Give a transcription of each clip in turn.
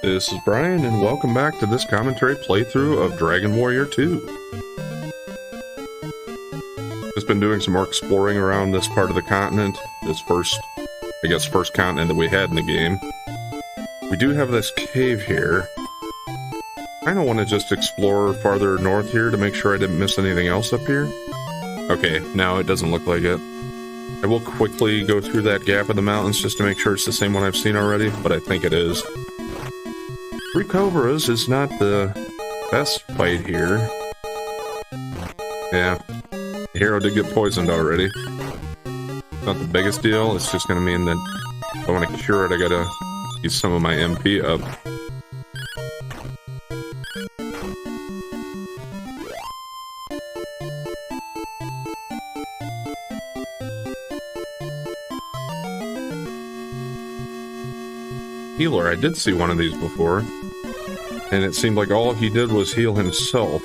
This is Brian, and welcome back to this commentary playthrough of Dragon Warrior 2. Just been doing some more exploring around this part of the continent, this first continent that we had in the game. We do have this cave here. I kind of want to just explore farther north here to make sure I didn't miss anything else up here. Okay, no, it doesn't look like it. I will quickly go through that gap in the mountains just to make sure it's the same one I've seen already, but I think it is. 3 Cobras is not the best fight here. Yeah, the hero did get poisoned already. Not the biggest deal, it's just gonna mean that if I want to cure it, I gotta use some of my MP up. Healer, I did see one of these before, and it seemed like all he did was heal himself.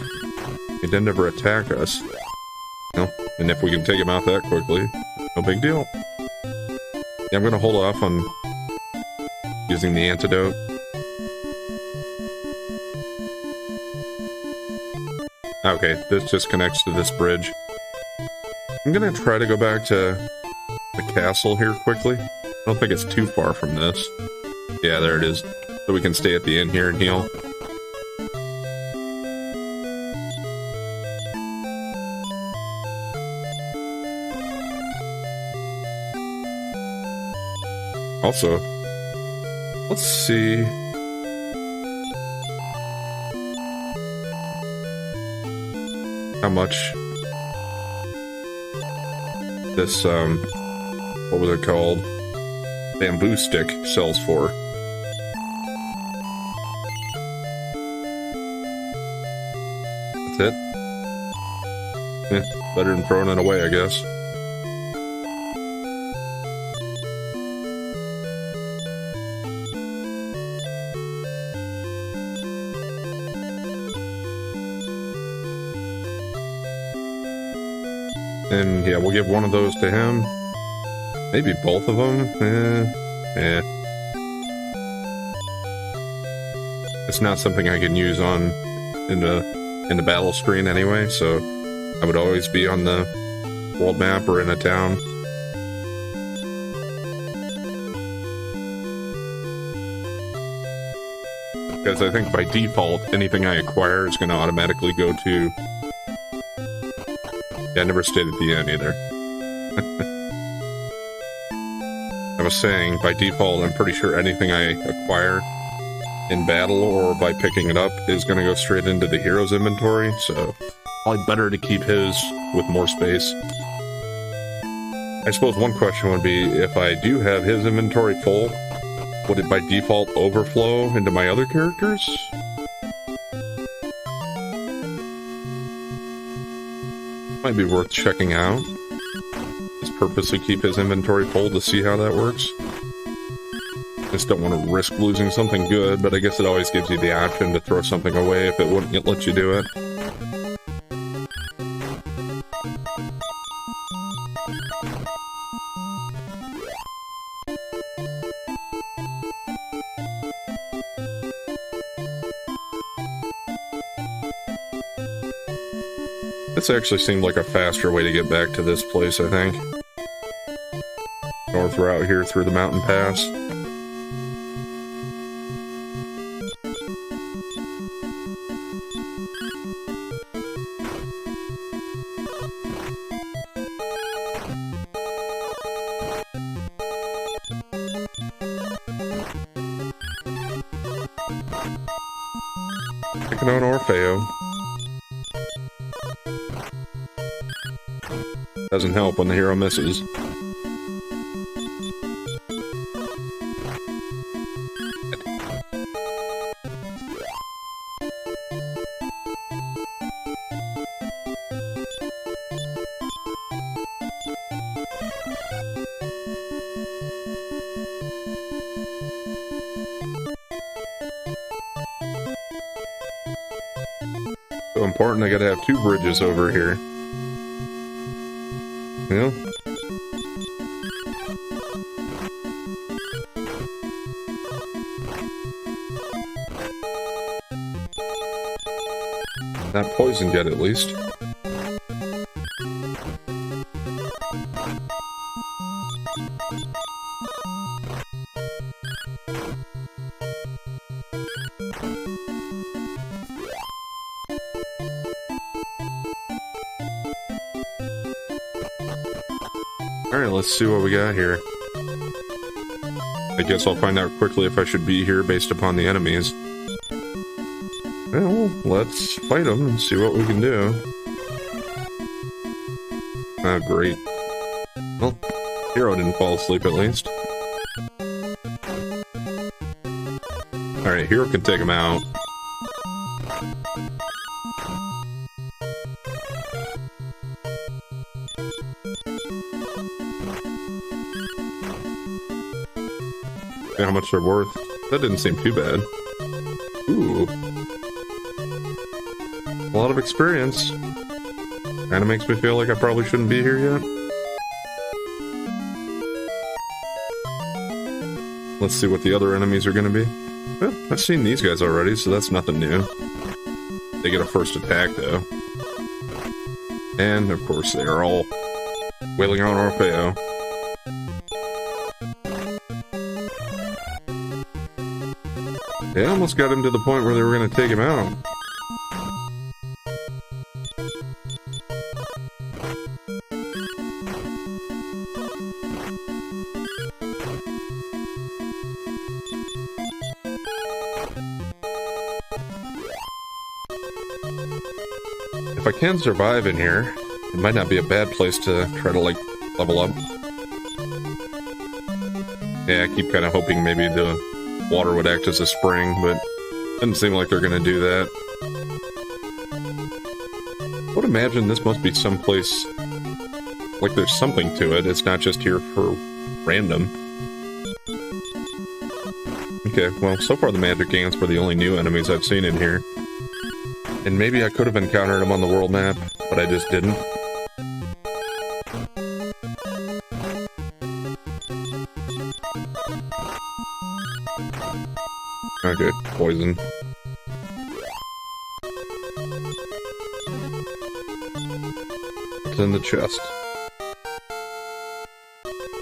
He didn't ever attack us. You know, and if we can take him out that quickly, no big deal. Yeah, I'm gonna hold off on using the antidote. Okay, this just connects to this bridge. I'm gonna try to go back to the castle here quickly. I don't think it's too far from this. Yeah, there it is. So we can stay at the inn here and heal. Also, let's see. How much this, what was it called? Bamboo stick sells for. That's it. Better than throwing it away, I guess. And yeah, we'll give one of those to him. Maybe both of them. It's not something I can use on in the battle screen anyway, so I would always be on the world map or in a town. Because I think by default, anything I acquire is going to automatically go to... Yeah, I never stayed at the inn either. I was saying, by default, I'm pretty sure anything I acquire in battle or by picking it up is going to go straight into the hero's inventory, so probably better to keep his with more space. I suppose one question would be, if I do have his inventory full, would it by default overflow into my other characters? Might be worth checking out. Just purposely keep his inventory full to see how that works. Just don't want to risk losing something good, but I guess it always gives you the option to throw something away if it wouldn't let you do it. This actually seemed like a faster way to get back to this place, I think. North route here through the mountain pass. Checking out Orfeo. Doesn't help when the hero misses. So important, I gotta have 2 bridges over here. Yeah. Not poisoned yet, at least. Alright, let's see what we got here. I guess I'll find out quickly if I should be here based upon the enemies. Well, let's fight them and see what we can do. Ah, great. Well, Hero didn't fall asleep at least. Alright, Hero can take him out. How much they're worth. That didn't seem too bad. Ooh. A lot of experience. Kinda makes me feel like I probably shouldn't be here yet. Let's see what the other enemies are gonna be. Well, I've seen these guys already, so that's nothing new. They get a first attack, though. And, of course, they are all wailing on Orfeo. They almost got him to the point where they were going to take him out. If I can survive in here, it might not be a bad place to try to, like, level up. Yeah, I keep kind of hoping maybe the water would act as a spring, but doesn't seem like they're gonna do that. I would imagine this must be someplace, like there's something to it, it's not just here for random. Okay, well, so far the magic ants were the only new enemies I've seen in here. And maybe I could have encountered them on the world map, but I just didn't. Okay, poison. It's in the chest.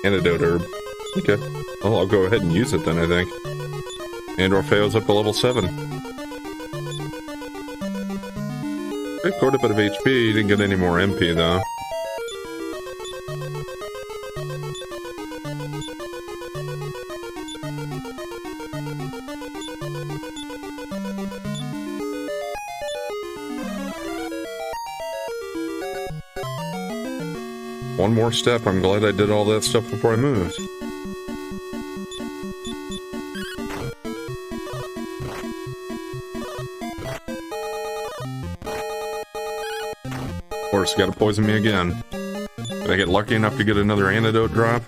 Antidote herb. Okay. Well, I'll go ahead and use it then, I think. And Orfeo's up to level 7. Okay, quite a bit of HP. He didn't get any more MP, though. One more step. I'm glad I did all that stuff before I moved. Of course, gotta poison me again. Did I get lucky enough to get another antidote drop?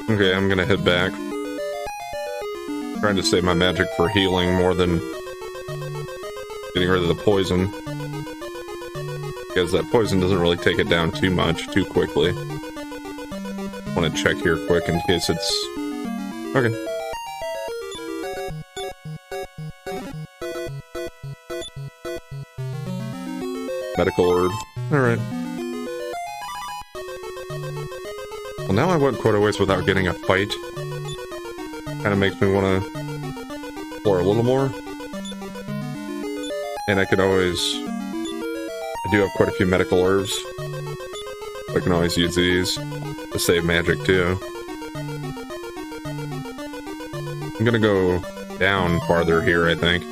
Okay, I'm gonna head back. Trying to save my magic for healing more than getting rid of the poison. Because that poison doesn't really take it down too much, too quickly. Want to check here quick in case it's... Okay. Medical herb. Alright. Well, now I went quite a ways without getting a fight. Kind of makes me want to explore a little more. And I could always... I do have quite a few medical herbs. I can always use these to save magic, too. I'm gonna go down farther here, I think.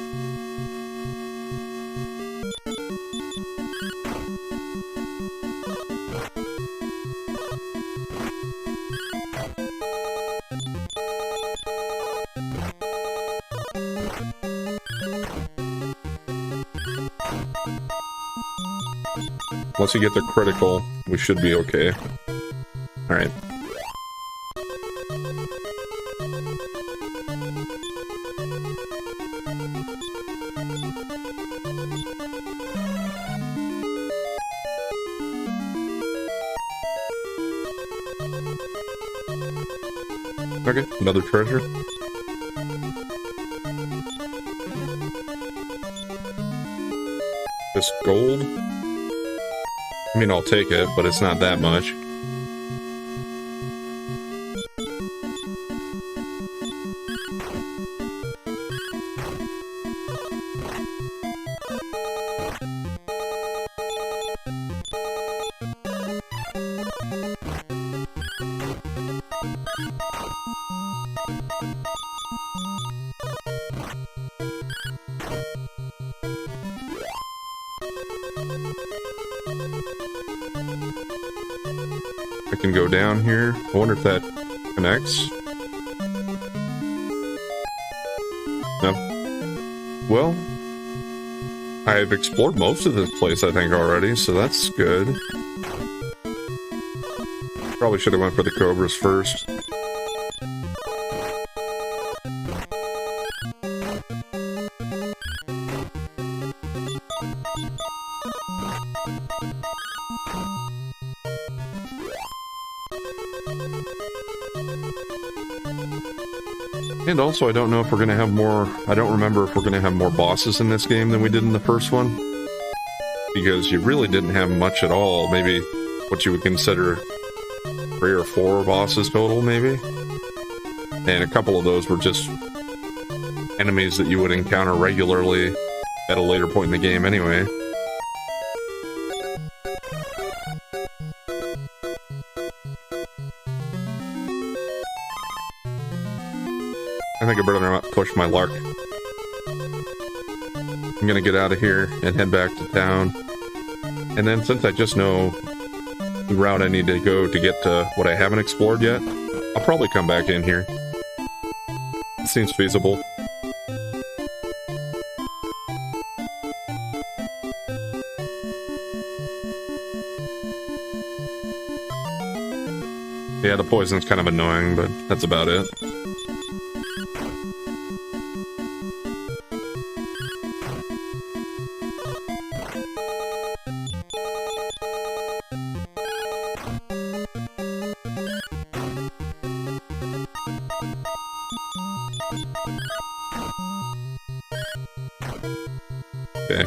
Once you get the critical, we should be okay. Alright. Okay, another treasure. This gold? I mean, I'll take it, but it's not that much. I can go down here. I wonder if that connects. No. Well, I've explored most of this place, I think, already, so that's good. Probably should have went for the cobras first. And also, I don't know if we're going to have more... I don't remember if we're going to have more bosses in this game than we did in the first one. Because you really didn't have much at all. Maybe what you would consider 3 or 4 bosses total, maybe? And a couple of those were just enemies that you would encounter regularly at a later point in the game anyway. I think I better not push my luck. I'm gonna get out of here and head back to town. And then since I just know the route I need to go to get to what I haven't explored yet, I'll probably come back in here. It seems feasible. Yeah, the poison's kind of annoying, but that's about it. Okay.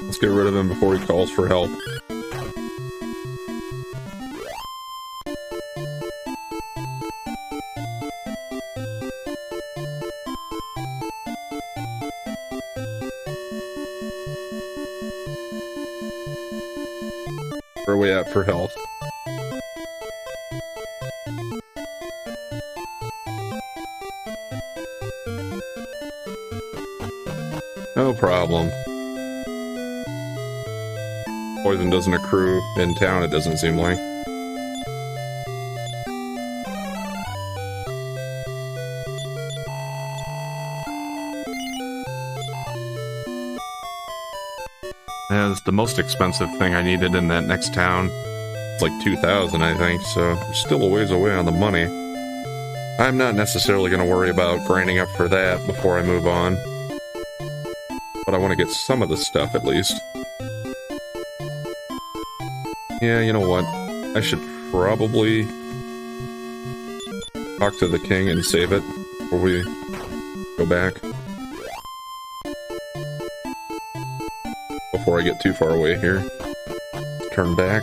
Let's get rid of him before he calls for help. Where are we at for health? No problem. Poison doesn't accrue in town, it doesn't seem like. Yeah, it's the most expensive thing I needed in that next town. It's like 2,000, I think, so we're still a ways away on the money. I'm not necessarily going to worry about grinding up for that before I move on. But I want to get some of the stuff, at least. Yeah, you know what? I should probably talk to the king and save it before we go back. Before I get too far away here. Turn back.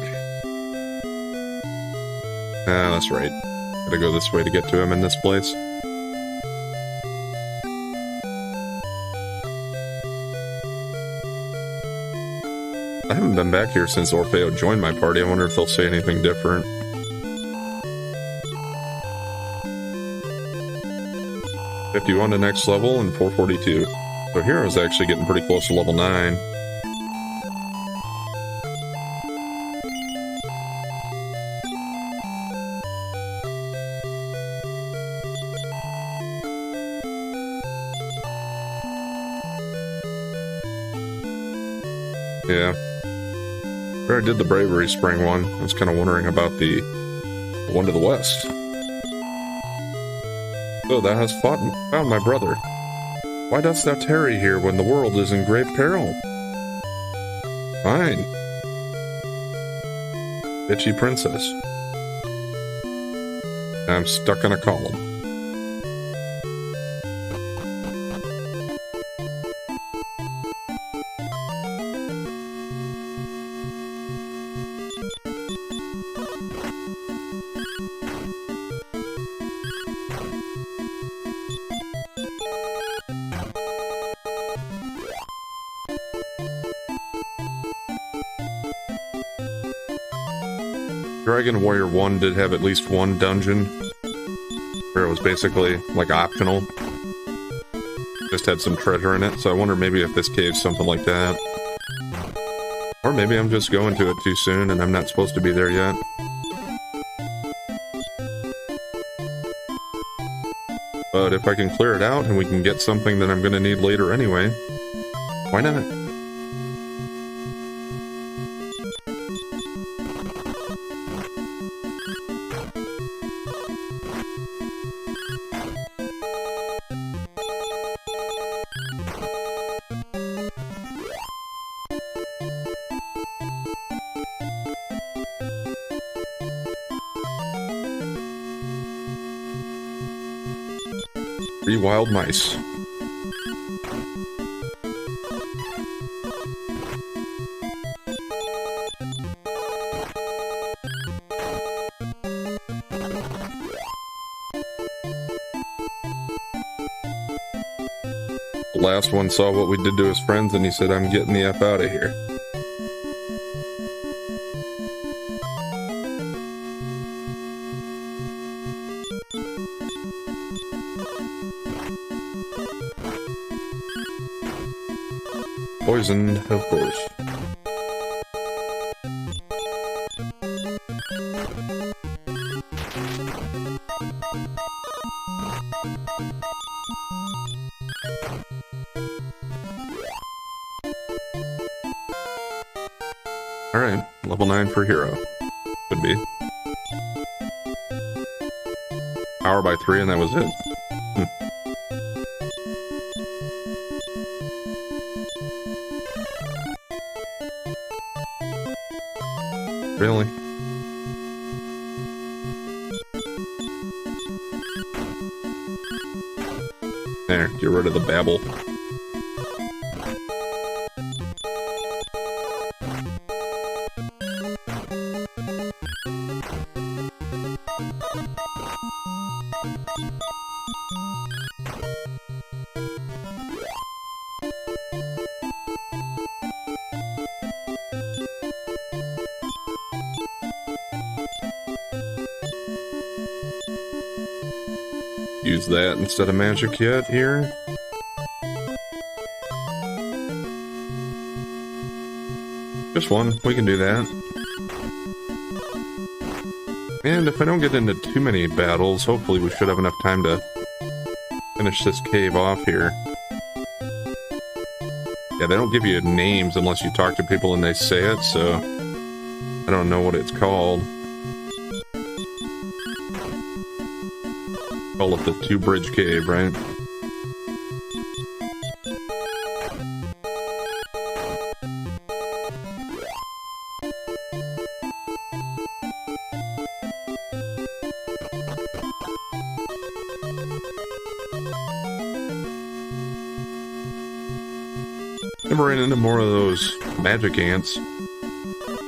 Ah, that's right. Gotta go this way to get to him in this place. I haven't been back here since Orfeo joined my party. I wonder if they'll say anything different. $51 to next level and 442. So here I was actually getting pretty close to level 9. Yeah. I did the Bravery Spring one. I was kind of wondering about the one to the west. So thou hast found my brother. Why dost thou tarry here when the world is in great peril? Fine. Bitchy princess. I'm stuck in a column. Dragon Warrior 1 did have at least one dungeon where it was basically like optional. Just had some treasure in it, so I wonder maybe if this cave's something like that. Or maybe I'm just going to it too soon and I'm not supposed to be there yet. But if I can clear it out and we can get something that I'm going to need later anyway, why not? Three wild mice. The last one saw what we did to his friends and he said, "I'm getting the F out of here." Poisoned, of course. Alright, level 9 for hero. Could be. Power by 3 and that was it. Really? There, get rid of the babble. Use that instead of magic yet here. Just one, we can do that. And if I don't get into too many battles, hopefully we should have enough time to finish this cave off here. Yeah, they don't give you names unless you talk to people and they say it, so I don't know what it's called. Call it the Two-Bridge Cave, right? Never ran into more of those magic ants,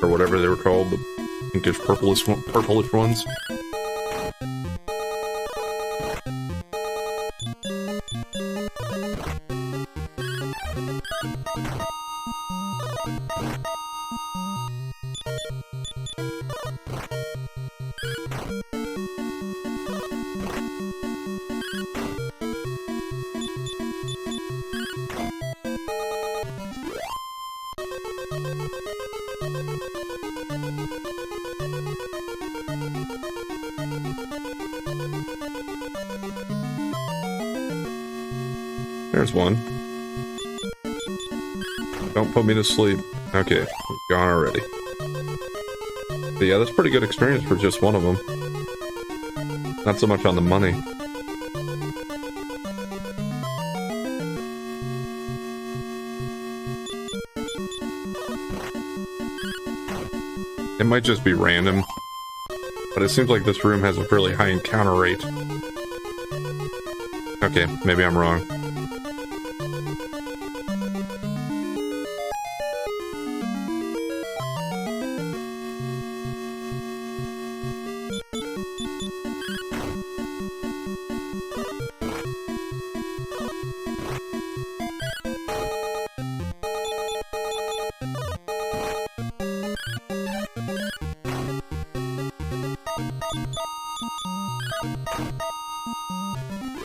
or whatever they were called, the pinkish purplish ones. There's one. Don't put me to sleep. Okay, he's gone already. But yeah, that's pretty good experience for just one of them. Not so much on the money. It might just be random. But it seems like this room has a fairly high encounter rate. Okay, maybe I'm wrong.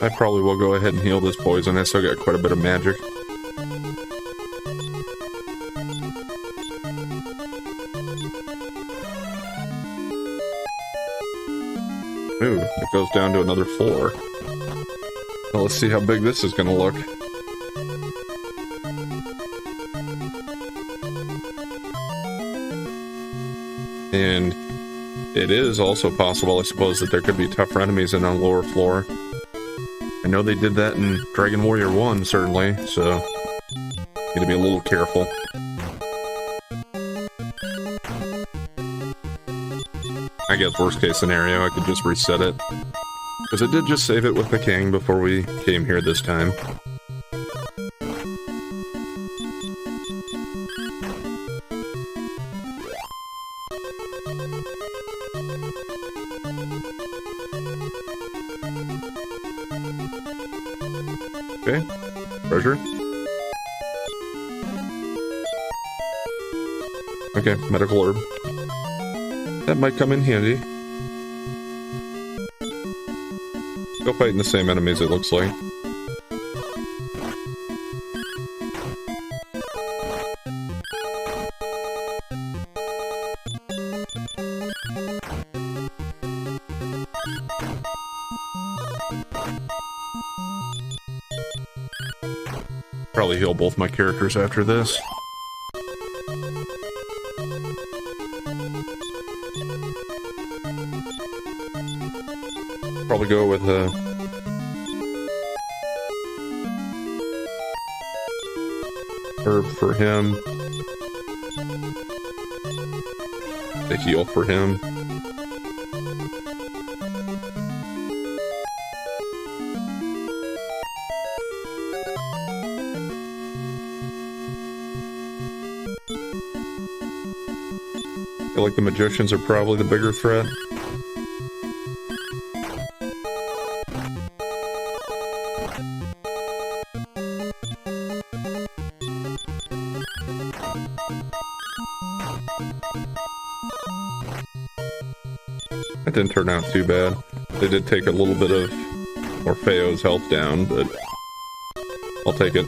I probably will go ahead and heal this poison. I still got quite a bit of magic. Ooh, it goes down to another 4. Well, let's see how big this is gonna look. And it is also possible, I suppose, that there could be tougher enemies in a lower floor. I know they did that in Dragon Warrior 1, certainly, so need to be a little careful. I guess worst case scenario, I could just reset it. Because I did just save it with the king before we came here this time. Okay, treasure. Okay, medical herb. That might come in handy. Still fighting the same enemies, it looks like. Probably heal both my characters after this. Probably go with a herb for him. The heal for him. I feel like the magicians are probably the bigger threat. That didn't turn out too bad. They did take a little bit of Orfeo's health down, but I'll take it.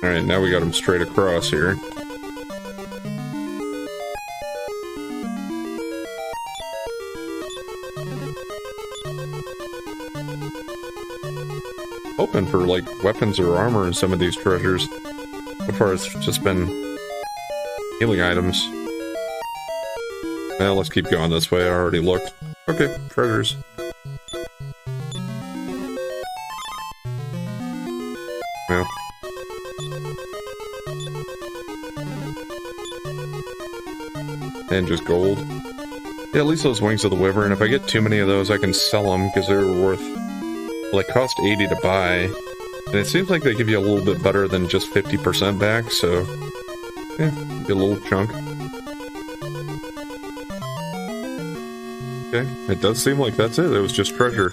Alright, now we got him straight across here. Hoping for, like, weapons or armor in some of these treasures. So far it's just been healing items. Well, let's keep going this way. I already looked. Okay, treasures. Well. And just gold. Yeah, at least those wings of the wyvern. If I get too many of those, I can sell them because they're worth... Well, they cost 80 to buy. And it seems like they give you a little bit better than just 50% back, so... Yeah, get a little chunk. Okay, it does seem like that's it. It was just treasure.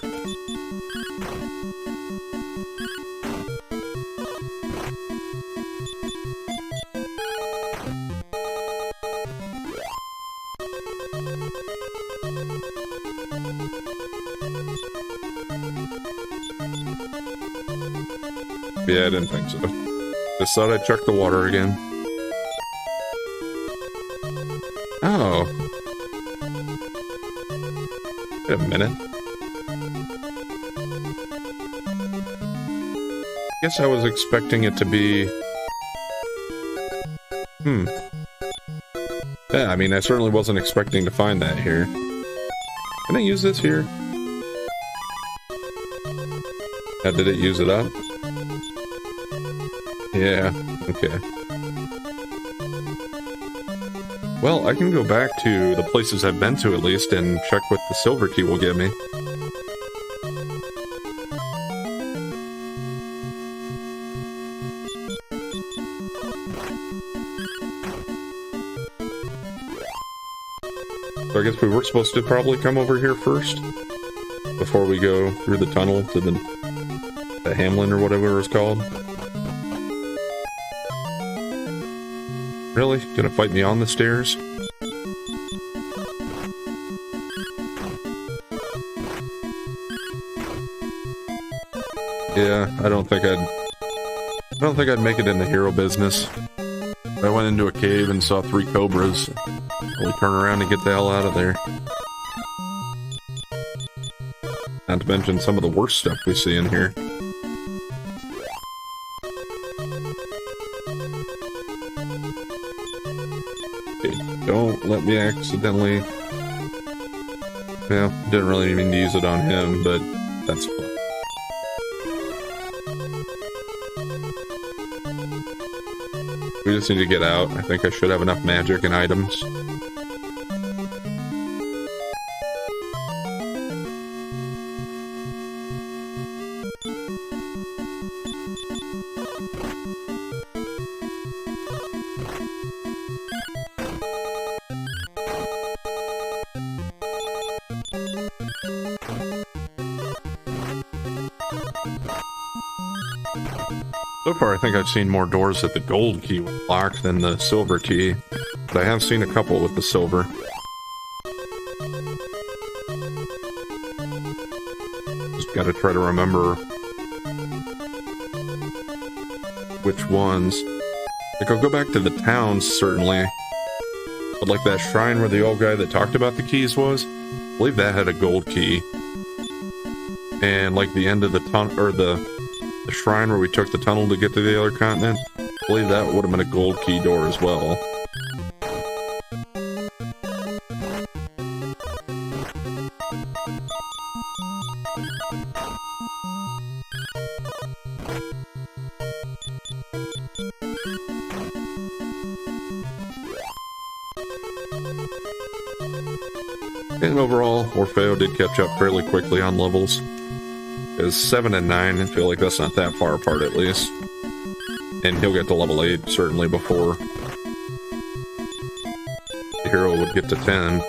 Yeah, I didn't think so. Just thought I'd check the water again. Oh. Wait a minute. Guess I was expecting it to be... Yeah, I mean, I certainly wasn't expecting to find that here. Can I use this here? Did it use it up? Yeah, okay. Well, I can go back to the places I've been to at least and check what the silver key will give me. So I guess we were supposed to probably come over here first before we go through the tunnel to the Hamlin or whatever it's called. Really? Gonna fight me on the stairs? Yeah, I don't think I'd make it in the hero business. I went into a cave and saw 3 cobras. I'll turn around and get the hell out of there. Not to mention some of the worst stuff we see in here. Okay, don't let me accidentally... Well, didn't really mean to use it on him, but that's fine. We just need to get out. I think I should have enough magic and items. So far, I think I've seen more doors that the gold key will lock than the silver key, but I have seen a couple with the silver. Just gotta try to remember which ones. Like, I'll go back to the towns, certainly, but like that shrine where the old guy that talked about the keys was, I believe that had a gold key. And like the end of the tunnel, or the shrine where we took the tunnel to get to the other continent, I believe that would have been a gold key door as well. And overall, Orfeo did catch up fairly quickly on levels. Because 7 and 9, I feel like that's not that far apart at least. And he'll get to level 8, certainly before the hero would get to 10.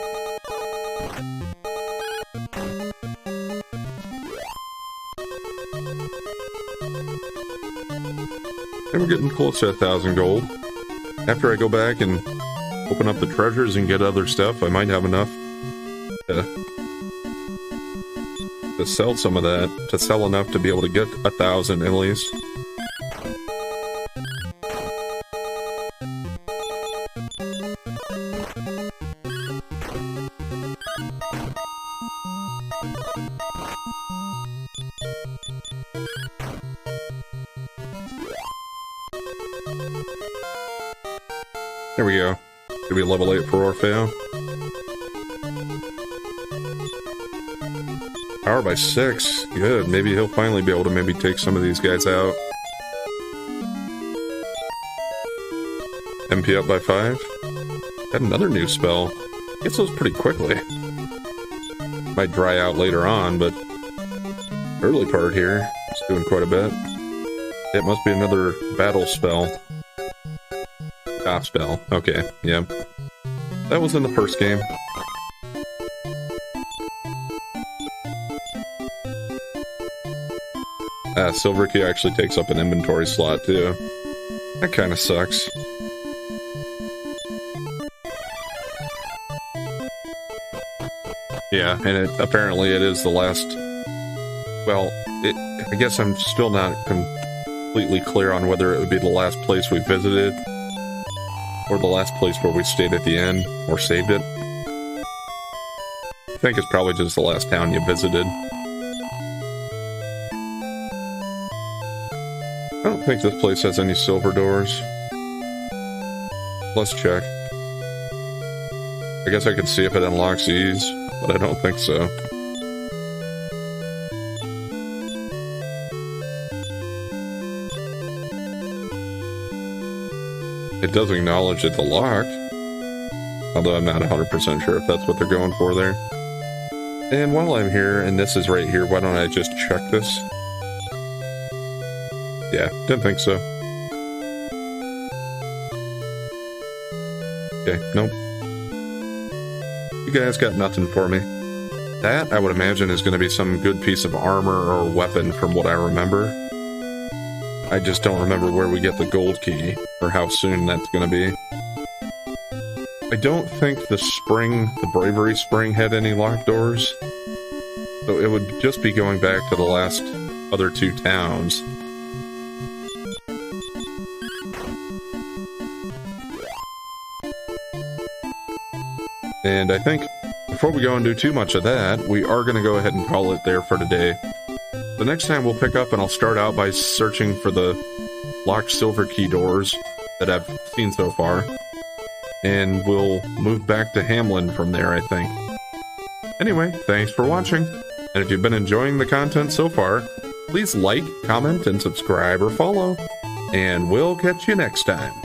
And we're getting close to 1,000 gold. After I go back and open up the treasures and get other stuff, I might have enough to sell some of that, to sell enough to be able to get 1,000 at least. There we go. Could be level 8 for Orfeo. Power by 6. Good. Maybe he'll finally be able to maybe take some of these guys out. MP up by 5. Got another new spell. Gets those pretty quickly. Might dry out later on, but early part here, it's doing quite a bit. It must be another battle spell. Spell. Okay, yeah. That was in the first game. Silver key actually takes up an inventory slot too. That kind of sucks. Yeah, and apparently it is the last... Well, I guess I'm still not completely clear on whether it would be the last place we visited or the last place where we stayed at the end, or saved it. I think it's probably just the last town you visited. I don't think this place has any silver doors. Let's check. I guess I could see if it unlocks these, but I don't think so. It does acknowledge it's a lock. Although I'm not 100% sure if that's what they're going for there. And while I'm here, and this is right here, why don't I just check this? Yeah, didn't think so. Okay, nope. You guys got nothing for me. That, I would imagine, is going to be some good piece of armor or weapon from what I remember. I just don't remember where we get the gold key, or how soon that's going to be. I don't think the spring, the Bravery Spring, had any locked doors. So it would just be going back to the last other two towns. And I think, before we go and do too much of that, we are going to go ahead and call it there for today. The next time we'll pick up and I'll start out by searching for the locked silver key doors that I've seen so far. And we'll move back to Hamlin from there, I think. Anyway, thanks for watching. And if you've been enjoying the content so far, please like, comment, and subscribe or follow. And we'll catch you next time.